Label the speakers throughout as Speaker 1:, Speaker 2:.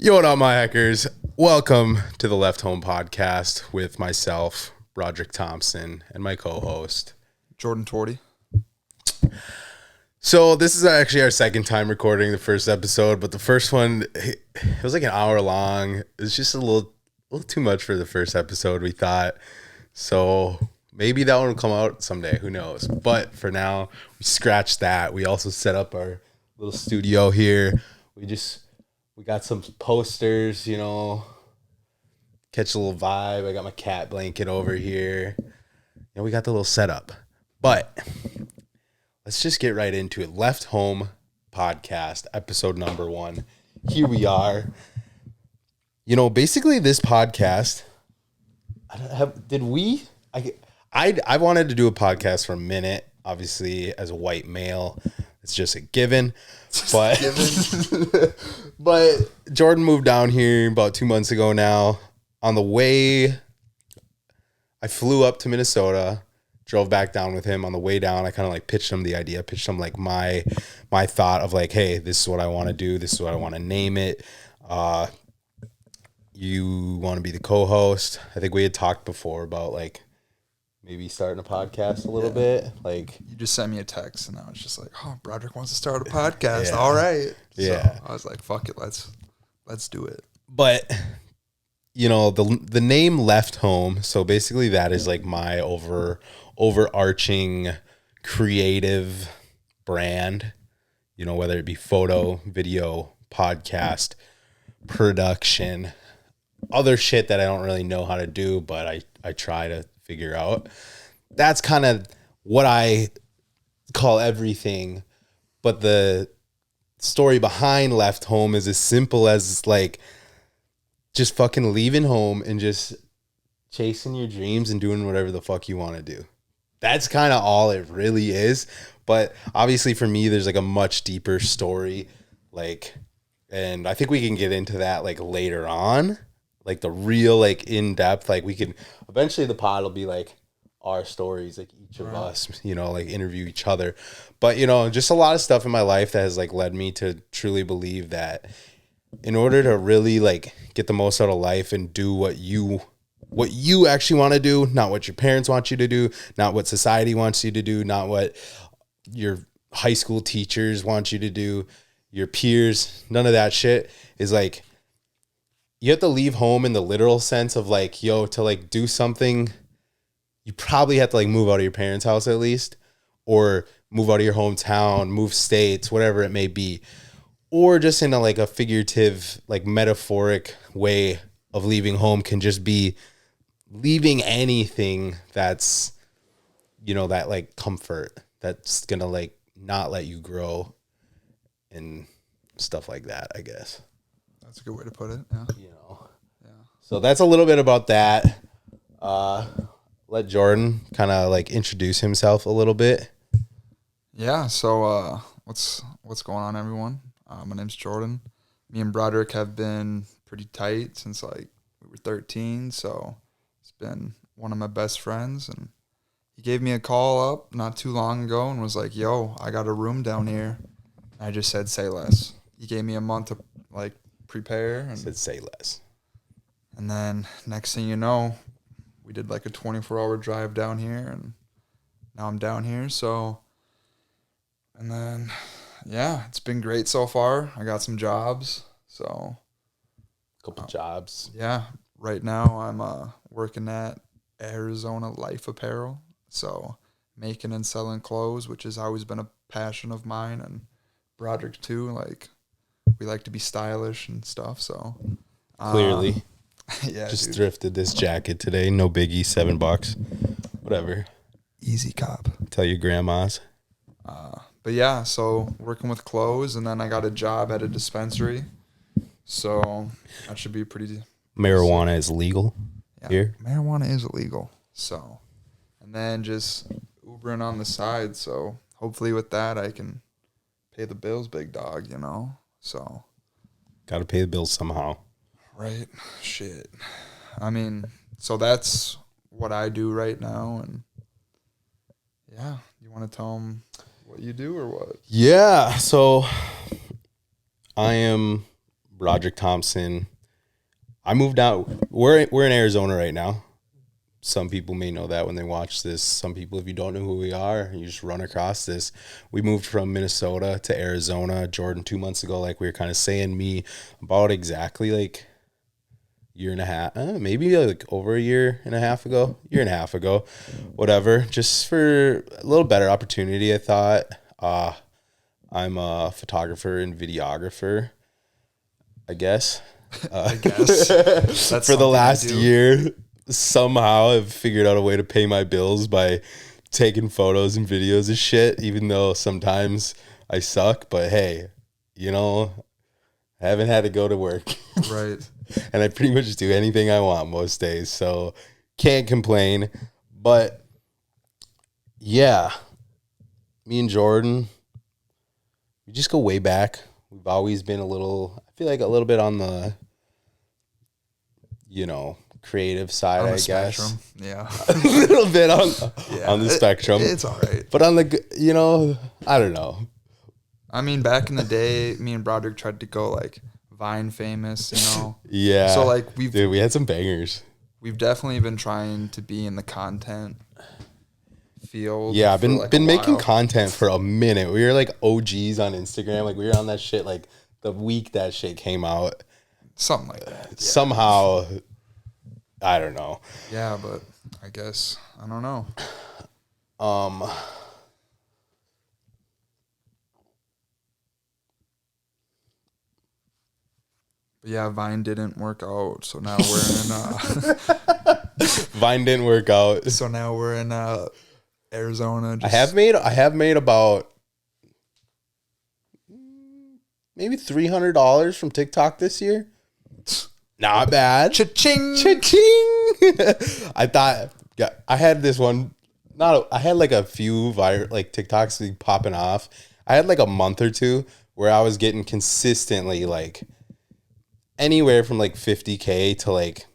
Speaker 1: Yo, what up, my hackers? Welcome to the LEFTHOME Podcast with myself, Roderick Thompson, and my co-host,
Speaker 2: Jordan Torty.
Speaker 1: So this is actually our second time recording the first episode, but the first one, it was like an hour long. It was just a little too much for the first episode, we thought. So maybe that one will come out someday, who knows? But for now, we scratched that. We also set up our little studio here. We got some posters, catch a little vibe. I got my cat blanket over here. We got the little setup. But let's just get right into it. LEFTHOME Podcast, episode number 1. Here we are. Basically this podcast, I wanted to do a podcast for a minute. Obviously, as a white male, it's just a given. But but Jordan moved down here about 2 months ago now. On the way, I flew up to Minnesota, drove back down with him. On the way down, I kind of like pitched him the idea, pitched him like my thought of like, hey, this is what I want to do. This is what I want to name it. You want to be the co-host? I think we had talked before about like maybe starting a podcast a little bit. Like,
Speaker 2: you just sent me a text and I was just like, oh, Broderick wants to start a podcast. All right.
Speaker 1: Yeah.
Speaker 2: So I was like, fuck it. Let's do it.
Speaker 1: But the name LEFTHOME, so basically that is like my overarching creative brand, whether it be photo, video, podcast, production, other shit that I don't really know how to do, but I try to figure out. That's kind of what I call everything. But the story behind LEFTHOME is as simple as like just fucking leaving home and just chasing your dreams and doing whatever the fuck you want to do. That's kind of all it really is. But obviously for me, there's like a much deeper story. And I think we can get into that like later on. Like the real, like in depth, like we can eventually the pod will be like our stories, like each of us, like interview each other. But, just a lot of stuff in my life that has like led me to truly believe that in order to really like get the most out of life and do what you actually want to do, not what your parents want you to do, not what society wants you to do, not what your high school teachers want you to do, your peers, none of that shit is like, you have to leave home in the literal sense of like, to like do something, you probably have to like move out of your parents' house at least, or move out of your hometown, move states, whatever it may be, or just in a figurative, like metaphoric way of leaving home can just be leaving anything that's, that like comfort that's going to like not let you grow and stuff like that, I guess.
Speaker 2: That's a good way to put it. Yeah.
Speaker 1: So that's a little bit about that. Let Jordan kind of like introduce himself a little bit.
Speaker 2: Yeah. So what's going on, everyone? My name's Jordan. Me and Broderick have been pretty tight since like we were 13. So it's been one of my best friends, and he gave me a call up not too long ago and was like, "Yo, I got a room down here." I just said, "Say less." He gave me a month to like prepare, and
Speaker 1: Said say less.
Speaker 2: And then next thing you know, we did like a 24-hour drive down here, and now I'm down here. So, and then, yeah, it's been great so far. I got some jobs. So,
Speaker 1: Couple jobs.
Speaker 2: Yeah. Right now I'm working at Arizona Life Apparel. So making and selling clothes, which has always been a passion of mine, and Broderick too. Like, we like to be stylish and stuff. So
Speaker 1: Clearly.
Speaker 2: Yeah,
Speaker 1: just
Speaker 2: dude.
Speaker 1: thrifted this jacket today. No biggie, $7. Whatever.
Speaker 2: Easy cop.
Speaker 1: Tell your grandmas.
Speaker 2: But yeah, so working with clothes, and then I got a job at a dispensary. So that should be pretty.
Speaker 1: Marijuana is legal here.
Speaker 2: Marijuana is illegal. So, and then just Ubering on the side. So hopefully with that I can pay the bills, big dog. So.
Speaker 1: Got to pay the bills somehow.
Speaker 2: Right. Shit. I mean, so that's what I do right now. And yeah, you want to tell them what you do or what?
Speaker 1: Yeah. So I am Roderick Thompson. I moved out. We're in Arizona right now. Some people may know that when they watch this. Some people, if you don't know who we are, you just run across this. We moved from Minnesota to Arizona, Jordan, 2 months ago, like we were kind of saying, me about exactly like year and a half, maybe like over a year and a half ago, whatever, just for a little better opportunity. I thought, I'm a photographer and videographer, I guess.
Speaker 2: I guess that's
Speaker 1: for the last year, somehow I've figured out a way to pay my bills by taking photos and videos of shit, even though sometimes I suck. But hey, I haven't had to go to work.
Speaker 2: Right.
Speaker 1: And I pretty much do anything I want most days, so can't complain. But yeah, me and Jordan, we just go way back. We've always been I feel like a little bit on the, creative side, I guess.
Speaker 2: Spectrum. Yeah.
Speaker 1: A little bit on the spectrum.
Speaker 2: It's all right.
Speaker 1: But on the, I don't know.
Speaker 2: I mean, back in the day, me and Broderick tried to go like Vine famous,
Speaker 1: Yeah.
Speaker 2: So like
Speaker 1: we had some bangers.
Speaker 2: We've definitely been trying to be in the content field.
Speaker 1: Yeah, I've been making content for a minute. We were like OGs on Instagram. Like we were on that shit like the week that shit came out.
Speaker 2: Something like that. Yeah.
Speaker 1: Somehow, I don't know.
Speaker 2: Yeah, but I guess I don't know. But yeah, Vine didn't work out, so now we're in
Speaker 1: Vine didn't work out.
Speaker 2: So now we're in Arizona.
Speaker 1: I have made about maybe $300 from TikTok this year. Not bad.
Speaker 2: Cha-ching.
Speaker 1: Cha-ching. I thought, yeah, I had this one. I had like a few like TikToks popping off. I had like a month or two where I was getting consistently like anywhere from like 50K to like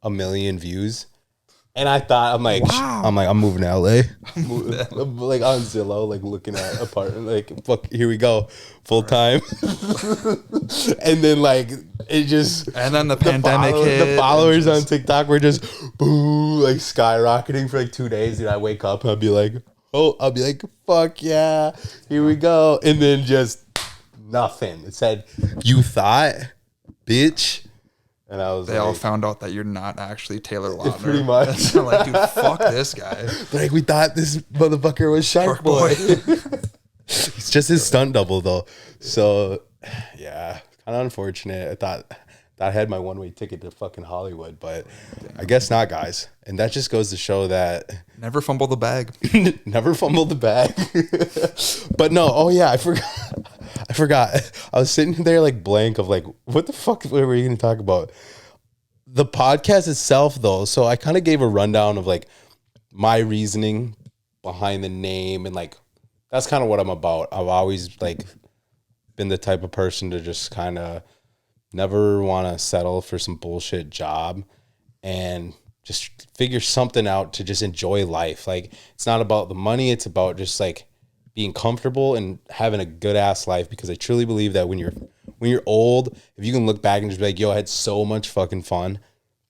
Speaker 1: 1 million views. And I thought, I'm like, wow. I'm moving to LA. I'm like on Zillow, like looking at apartment, like, fuck, here we go, full time. And then like it just,
Speaker 2: and then the pandemic hit.
Speaker 1: The followers on TikTok were just boom, like skyrocketing for like 2 days. And I wake up and I'll be like, fuck yeah, here we go. And then just nothing. It said, you thought, bitch. And I was
Speaker 2: they all found out that you're not actually Taylor Lautner.
Speaker 1: Pretty much.
Speaker 2: They're like, dude, fuck this guy.
Speaker 1: Like, we thought this motherfucker was Shark Boy. It's just his stunt double, though. So, yeah, kind of unfortunate. I thought I had my one-way ticket to fucking Hollywood, but I guess not, guys. And that just goes to show that...
Speaker 2: Never fumble the bag.
Speaker 1: Never fumble the bag. But no, oh yeah, I forgot. I was sitting there like blank of like, what the fuck were we going to talk about? The podcast itself, though. So I kind of gave a rundown of like my reasoning behind the name, and like that's kind of what I'm about. I've always like been the type of person to just kind of never want to settle for some bullshit job and just figure something out to just enjoy life. Like, it's not about the money. It's about just like being comfortable and having a good ass life, because I truly believe that when you're old, if you can look back and just be like, yo, I had so much fucking fun,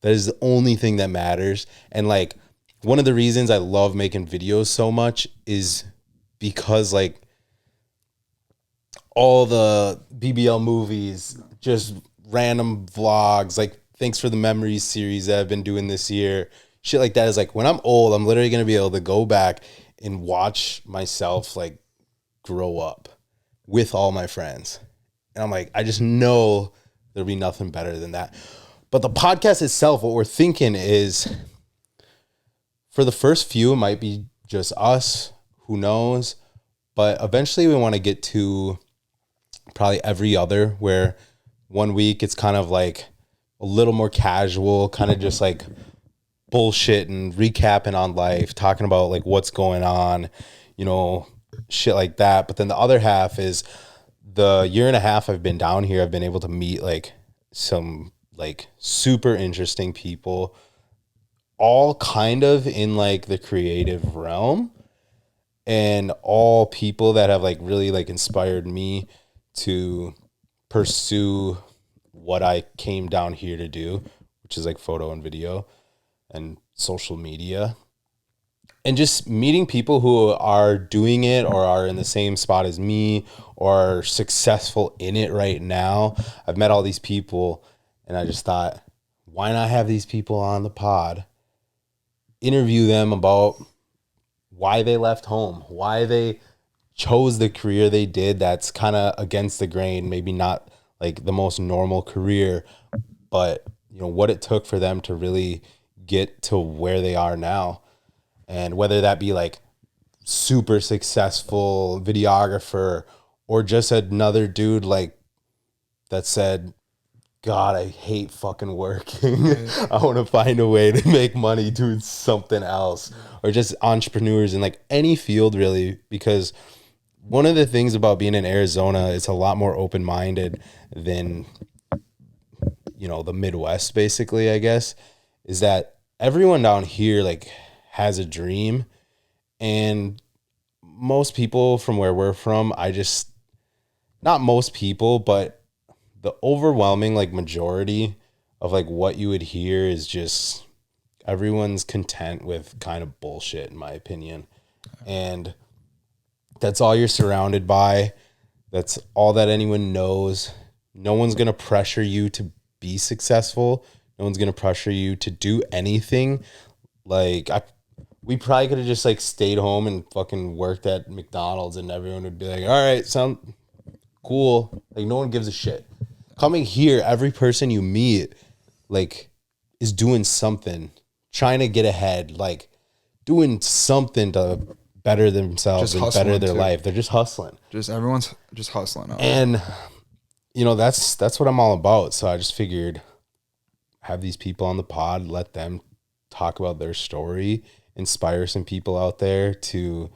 Speaker 1: that is the only thing that matters. And like, one of the reasons I love making videos so much is because like all the BBL movies, just random vlogs, like Thanks for the Memories series that I've been doing this year, shit like that, is like, when I'm old, I'm literally going to be able to go back and watch myself like grow up with all my friends. And I'm like, I just know there'll be nothing better than that. But the podcast itself, what we're thinking is, for the first few, it might be just us, who knows? But eventually we want to get to probably every other, where 1 week it's kind of like a little more casual, kind of just like bullshit and recapping on life, talking about like what's going on, shit like that. But then the other half is the year and a half I've been down here, I've been able to meet like some like super interesting people, all kind of in like the creative realm, and all people that have like really like inspired me to pursue what I came down here to do, which is like photo and video and social media. And just meeting people who are doing it or are in the same spot as me or are successful in it right now. I've met all these people and I just thought, why not have these people on the pod, interview them about why they left home, why they chose the career they did that's kind of against the grain, maybe not like the most normal career, but what it took for them to really get to where they are now. And whether that be like super successful videographer or just another dude like that said, God, I hate fucking working. I want to find a way to make money doing something else. Or just entrepreneurs in like any field really, because one of the things about being in Arizona, it's a lot more open-minded than, the Midwest basically, I guess, is that everyone down here like has a dream, and most people from where we're from, not most people, but the overwhelming like majority of like what you would hear is just everyone's content with kind of bullshit, in my opinion. And that's all you're surrounded by. That's all that anyone knows. No one's going to pressure you to be successful. No one's going to pressure you to do anything. Like we probably could have just like stayed home and fucking worked at McDonald's and everyone would be like, all right, sound cool. Like no one gives a shit. Coming here, every person you meet like is doing something, trying to get ahead, like doing something to better themselves and better their life. They're just hustling.
Speaker 2: Everyone's just hustling.
Speaker 1: And that's what I'm all about. So I just figured have these people on the pod, let them talk about their story, inspire some people out there to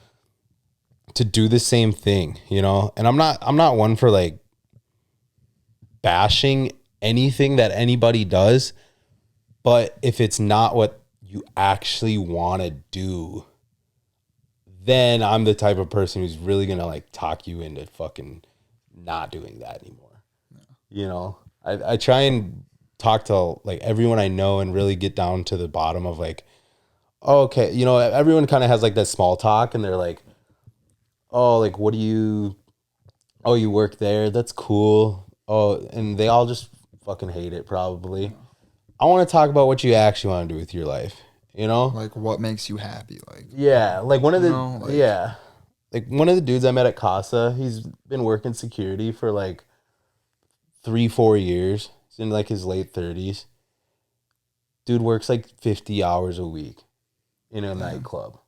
Speaker 1: do the same thing, And I'm not one for like bashing anything that anybody does, but if it's not what you actually want to do, then I'm the type of person who's really going to like talk you into fucking not doing that anymore. Yeah. I try and talk to like everyone I know and really get down to the bottom of like, oh, okay, everyone kind of has like that small talk and they're like, oh, like, you work there? That's cool. Oh, and they all just fucking hate it probably. I want to talk about what you actually want to do with your life,
Speaker 2: Like what makes you happy? Like,
Speaker 1: yeah, like one of the, like one of the dudes I met at Casa, he's been working security for like 3-4 years. He's in like his late 30s. Dude works like 50 hours a week in a nightclub.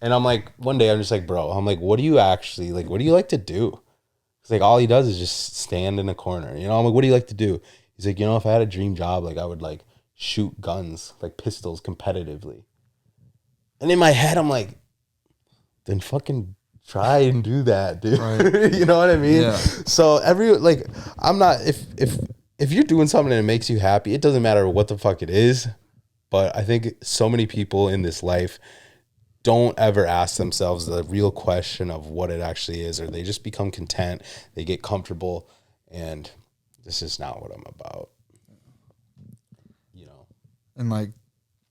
Speaker 1: And I'm like, one day I'm just like, bro, I'm like, what do you actually, like, what do you like to do? It's like, all he does is just stand in a corner. I'm like, what do you like to do? He's like, if I had a dream job, like I would like shoot guns, like pistols competitively. And in my head, I'm like, then fucking try and do that, dude. Right. You know what I mean? Yeah. So I'm not, if you're doing something and it makes you happy, it doesn't matter what the fuck it is. But I think so many people in this life don't ever ask themselves the real question of what it actually is, or they just become content, they get comfortable, and this is not what I'm about.
Speaker 2: And like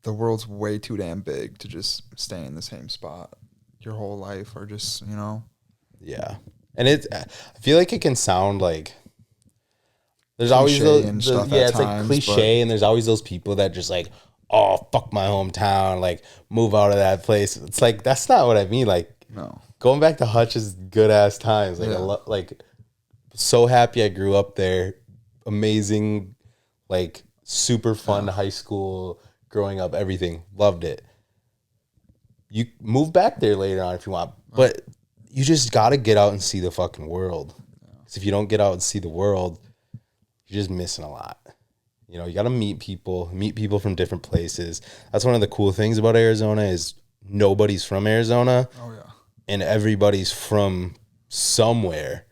Speaker 2: the world's way too damn big to just stay in the same spot your whole life, or just,
Speaker 1: Yeah. And I feel like it can sound like there's always those, it's like cliche, and there's always those people that just like, oh, fuck my hometown, like move out of that place. It's like, that's not what I mean. Like,
Speaker 2: no,
Speaker 1: going back to Hutch is good ass times. Like, like so happy I grew up there. Amazing, like super fun high school, growing up, everything. Loved it. You move back there later on if you want, but you just got to get out and see the fucking world. Because if you don't get out and see the world, you're just missing a lot. You got to meet people from different places. That's one of the cool things about Arizona is nobody's from Arizona.
Speaker 2: Oh, yeah.
Speaker 1: And everybody's from somewhere,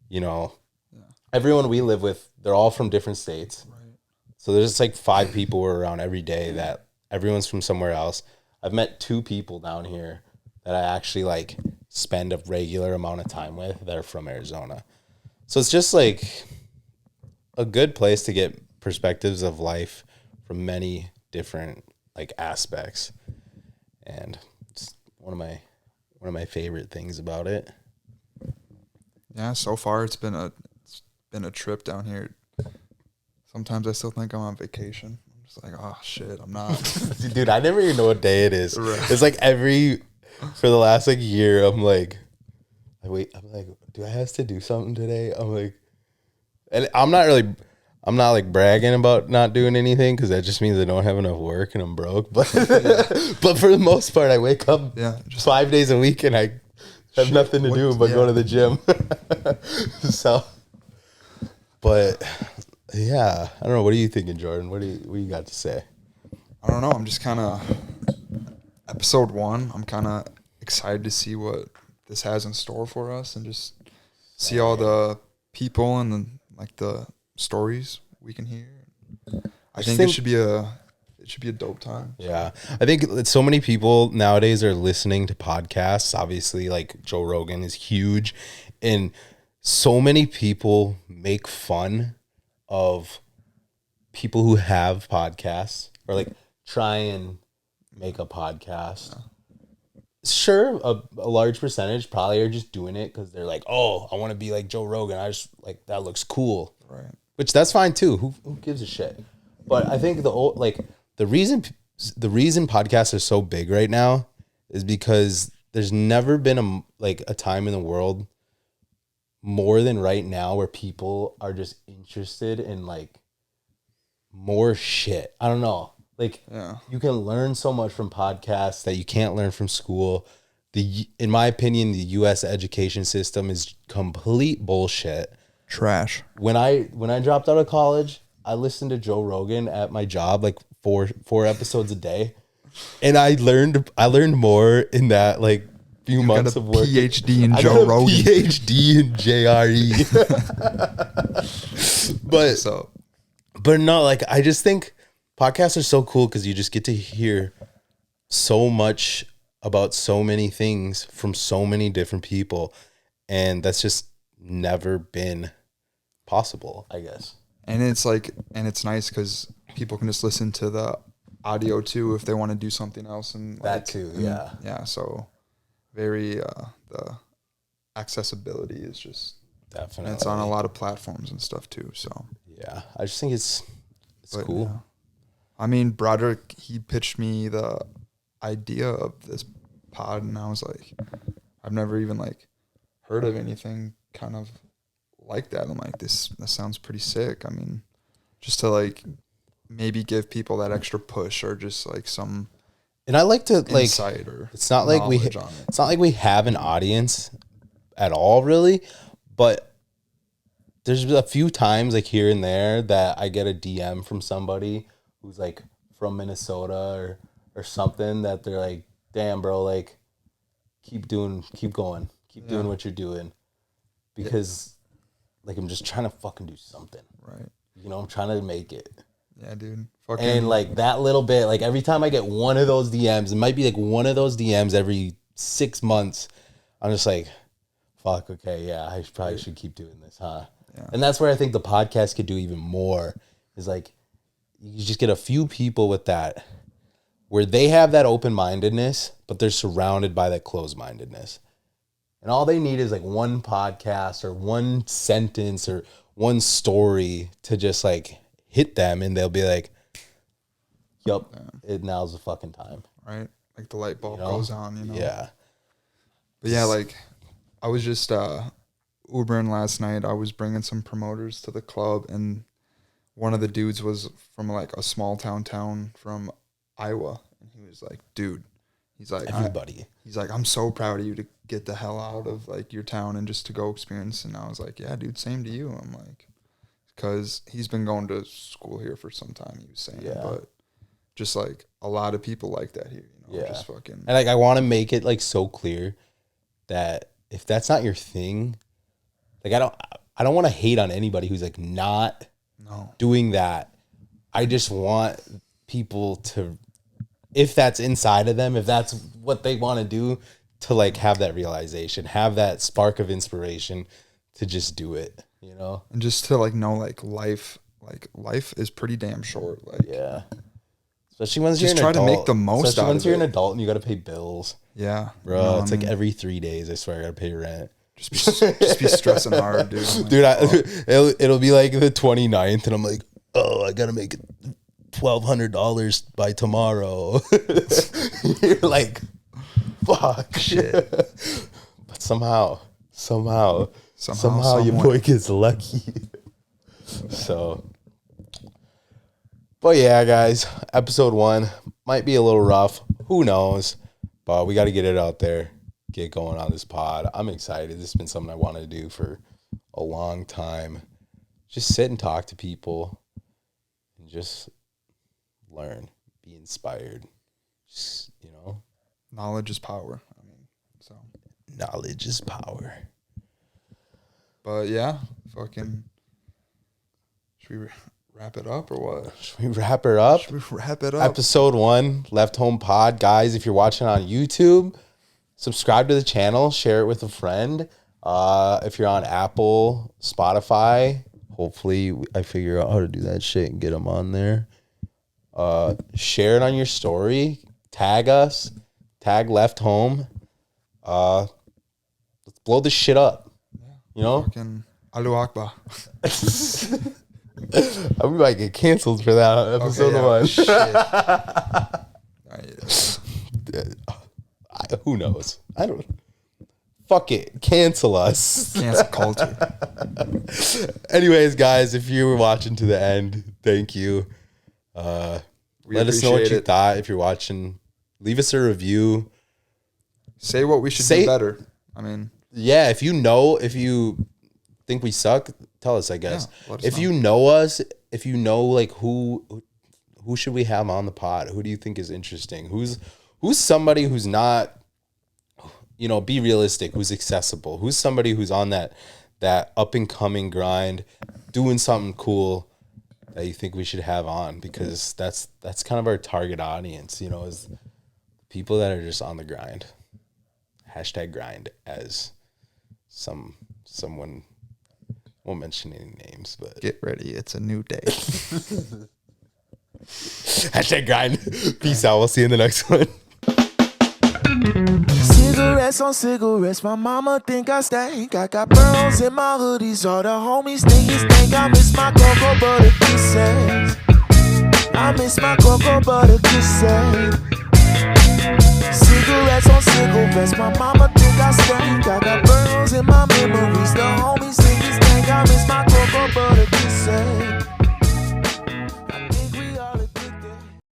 Speaker 1: Yeah. Everyone we live with, they're all from different states. Right. So there's just like 5 people we're around every day that everyone's from somewhere else. I've met 2 people down here that I actually like spend a regular amount of time with that are from Arizona. So it's just like, a good place to get perspectives of life from many different like aspects, and it's one of my favorite things about it.
Speaker 2: Yeah, so far it's been a trip down here. Sometimes I still think I'm on vacation. I'm just like, oh shit, I'm not.
Speaker 1: Dude, I never even know what day it is.
Speaker 2: Right.
Speaker 1: It's like for the last like year, I'm like, do I have to do something today? I'm like, and I'm not like bragging about not doing anything because that just means I don't have enough work and I'm broke. But but for the most part, I wake up just 5 days a week and I have nothing to do but go to the gym. So, but yeah, I don't know. What are you thinking, Jordan? What do you got to say?
Speaker 2: I don't know. I'm just kind of episode 1. I'm kind of excited to see what this has in store for us and just see all the people and the stories we can hear. I think it should be a dope time.
Speaker 1: Yeah. I think that so many people nowadays are listening to podcasts. Obviously, like Joe Rogan is huge, and so many people make fun of people who have podcasts or like try and make a podcast. Sure, a large percentage probably are just doing it because they're like, oh, I want to be like Joe Rogan. I just like that looks cool.
Speaker 2: Right.
Speaker 1: Which that's fine too. Who gives a shit? But I think the reason podcasts are so big right now is because there's never been a time in the world more than right now where people are just interested in like more shit. I don't know. Like you can learn so much from podcasts that you can't learn from school. In my opinion, the US education system is complete bullshit.
Speaker 2: Trash.
Speaker 1: When I dropped out of college, I listened to Joe Rogan at my job like four episodes a day, and I learned more in that like few months of work.
Speaker 2: PhD in Joe Rogan.
Speaker 1: PhD in JRE. But no, like I just think podcasts are so cool because you just get to hear so much about so many things from so many different people, and that's just never been possible, I guess.
Speaker 2: And it's nice because people can just listen to the audio too if they want to do something else, and
Speaker 1: that too, yeah.
Speaker 2: Yeah, so very the accessibility is just
Speaker 1: definitely,
Speaker 2: and it's on a lot of platforms and stuff too. So
Speaker 1: yeah, I just think it's cool.
Speaker 2: Yeah. I mean, Broderick, he pitched me the idea of this pod, and I was like, I've never even like heard of anything kind of like that. I'm like, that sounds pretty sick. I mean, just to like maybe give people that extra push or just like some.
Speaker 1: And I like to like
Speaker 2: insight or
Speaker 1: it's not like we have an audience at all really, but there's a few times like here and there that I get a DM from somebody who's like from Minnesota or something that they're like, damn bro, like keep doing what you're doing, because like I'm just trying to fucking do something.
Speaker 2: Right.
Speaker 1: You know, I'm trying to make it.
Speaker 2: Yeah, dude.
Speaker 1: And like that little bit, like every time I get one of those DMs, it might be like one of those DMs every 6 months. I'm just like, fuck, okay, yeah, I probably should keep doing this, huh? Yeah. And that's where I think the podcast could do even more, is like you just get a few people with that, where they have that open-mindedness, but they're surrounded by that closed-mindedness. And all they need is like one podcast or one sentence or one story to just like hit them, and they'll be like, yup, now's the fucking time.
Speaker 2: Right? Like the light bulb goes on, you know?
Speaker 1: Yeah.
Speaker 2: But yeah, like I was just Ubering last night. I was bringing some promoters to the club, and one of the dudes was from like a small town from Iowa. And he was like, dude, he's like,
Speaker 1: everybody.
Speaker 2: He's like, I'm so proud of you to get the hell out of like your town and just to go experience. And I was like, yeah, dude, same to you. I'm like, because he's been going to school here for some time, he was saying. Yeah. But just like a lot of people like that here, you know,
Speaker 1: yeah.
Speaker 2: Just fucking.
Speaker 1: And like, I want to make it like so clear that if that's not your thing, like I don't want to hate on anybody who's like not doing that. I just want people to, if that's inside of them, if that's what they want to do, to like have that realization, have that spark of inspiration to just do it, you know?
Speaker 2: And just to like know life is pretty damn short. Like,
Speaker 1: yeah. Especially once
Speaker 2: just
Speaker 1: you're an adult.
Speaker 2: try to make the most
Speaker 1: Especially
Speaker 2: out
Speaker 1: once
Speaker 2: of
Speaker 1: you're
Speaker 2: it.
Speaker 1: an adult and you got to pay bills.
Speaker 2: Yeah.
Speaker 1: Bro,
Speaker 2: you know,
Speaker 1: it's like every 3 days, I swear I got to pay rent.
Speaker 2: just be stressing hard, dude. Like,
Speaker 1: Dude, it'll be like the 29th and I'm like, oh, I got to make $1,200 by tomorrow. You're like, fuck.
Speaker 2: Shit.
Speaker 1: But somehow your
Speaker 2: someone.
Speaker 1: boy gets lucky. So, but yeah, guys, episode 1 might be a little rough. Who knows? But we got to get it out there, get going on this pod. I'm excited. This has been something I wanted to do for a long time. Just sit and talk to people and just learn, be inspired. Just, you know,
Speaker 2: Knowledge is power. I mean, so.
Speaker 1: Knowledge is power.
Speaker 2: But yeah, fucking. Should we wrap it up or what?
Speaker 1: Should we wrap her up? Episode 1, Left Home Pod. Guys, if you're watching on YouTube, subscribe to the channel, share it with a friend. If you're on Apple, Spotify, hopefully I figure out how to do that shit and get them on there. Share it on your story. Tag us. Tag Left Home. Let's blow this shit up. You know?
Speaker 2: Fucking Allahu Akbar.
Speaker 1: We might get canceled for that episode 1.
Speaker 2: Shit.
Speaker 1: Who knows? I don't. Fuck it. Cancel us.
Speaker 2: Cancel culture.
Speaker 1: Anyways, guys, if you were watching to the end, thank you. Let us know what you thought. If you're watching, leave us a review.
Speaker 2: Say what we should do better. I mean,
Speaker 1: yeah, if you think we suck, tell us, I guess.
Speaker 2: Yeah, let us
Speaker 1: if
Speaker 2: know.
Speaker 1: you know us, if you know like who should we have on the pod? Who do you think is interesting? Who's somebody who's not, you know, be realistic, who's accessible, who's somebody who's on that up and coming grind, doing something cool that you think we should have on, because that's kind of our target audience, you know, is people that are just on the grind. #grind, as someone won't mention any names, but
Speaker 2: get ready. It's a new day.
Speaker 1: #grind. Peace out. We'll see you in the next one.
Speaker 3: Cigarettes on cigarettes, my mama think I stink. I got pearls in my hoodies, all the homies think I miss my cocoa butter kisses. I miss my cocoa butter kisses. Cigarettes on cigarettes, my mama think I stink. I got pearls in my memories, the homies think I miss my cocoa butter kisses.